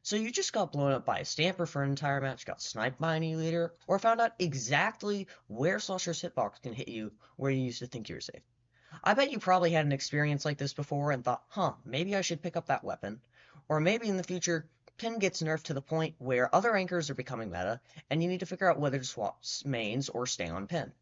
So you just got blown up by a stamper for an entire match, got sniped by an e-leader, or found out exactly where Slusher's hitbox can hit you where you used to think you were safe. I bet you probably had an experience like this before and thought, maybe I should pick up that weapon. Or maybe in the future, Pin gets nerfed to the point where other anchors are becoming meta, and you need to figure out whether to swap mains or stay on Pin.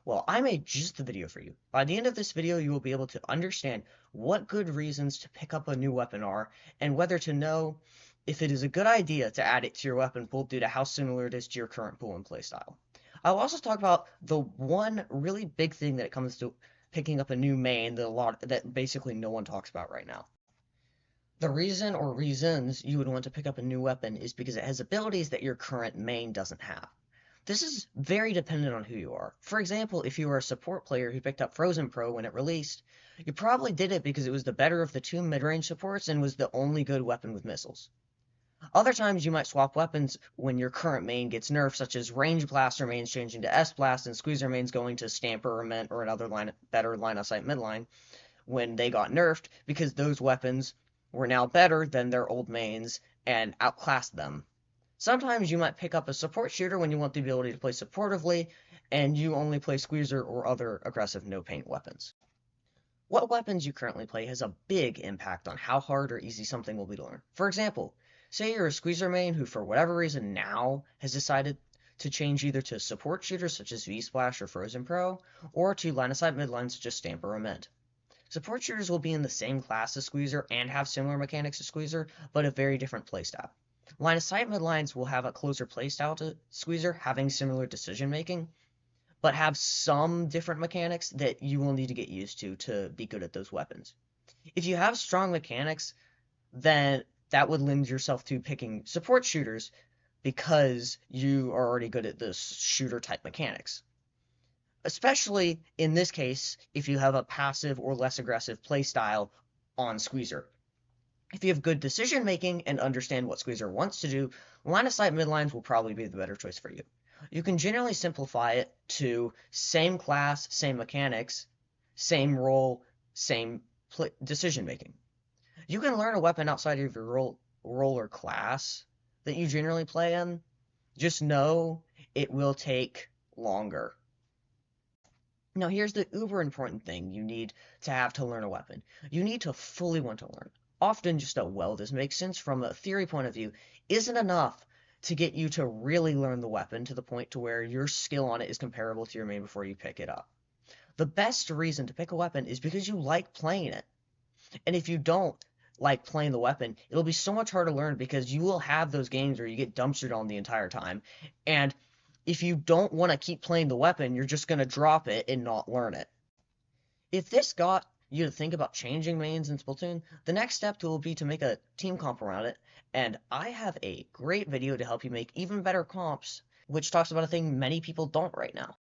Well, I made just the video for you. By the end of this video, you will be able to understand what good reasons to pick up a new weapon are, and whether to know if it is a good idea to add it to your weapon pool due to how similar it is to your current pool and playstyle. I'll also talk about the one really big thing that it comes to picking up a new main that basically no one talks about right now. The reason or reasons you would want to pick up a new weapon is because it has abilities that your current main doesn't have. This is very dependent on who you are. For example, if you were a support player who picked up Frozen Pro when it released, you probably did it because it was the better of the two mid-range supports and was the only good weapon with missiles. Other times you might swap weapons when your current main gets nerfed, such as Range Blaster mains changing to S-Blast and Squeezer mains going to Stamper or Mint or another better line-of-sight midline when they got nerfed, because those weapons were now better than their old mains and outclassed them. Sometimes you might pick up a support shooter when you want the ability to play supportively, and you only play Squeezer or other aggressive no-paint weapons. What weapons you currently play has a big impact on how hard or easy something will be to learn. For example, say you're a Squeezer main who for whatever reason now has decided to change either to support shooters such as V-Splash or Frozen Pro, or to line-of-sight midlines such as Stamper or Mint. Support shooters will be in the same class as Squeezer and have similar mechanics to Squeezer, but a very different playstyle. Line of sight midlines will have a closer playstyle to Squeezer, having similar decision making, but have some different mechanics that you will need to get used to be good at those weapons. If you have strong mechanics, then that would lend yourself to picking support shooters because you are already good at the shooter type mechanics. Especially in this case, if you have a passive or less aggressive playstyle on Squeezer. If you have good decision making and understand what Squeezer wants to do, line of sight midlines will probably be the better choice for you. You can generally simplify it to same class, same mechanics, same role, same decision making. You can learn a weapon outside of your role or class that you generally play in. Just know it will take longer. Now, here's the uber important thing you need to have to learn a weapon. You need to fully want to learn. Often just a well, this makes sense from a theory point of view, isn't enough to get you to really learn the weapon to the point to where your skill on it is comparable to your main before you pick it up. The best reason to pick a weapon is because you like playing it. And if you don't like playing the weapon, it'll be so much harder to learn because you will have those games where you get dumpstered on the entire time. And if you don't want to keep playing the weapon, you're just going to drop it and not learn it. If this got you to think about changing mains in Splatoon, the next step will be to make a team comp around it, and I have a great video to help you make even better comps, which talks about a thing many people don't right now.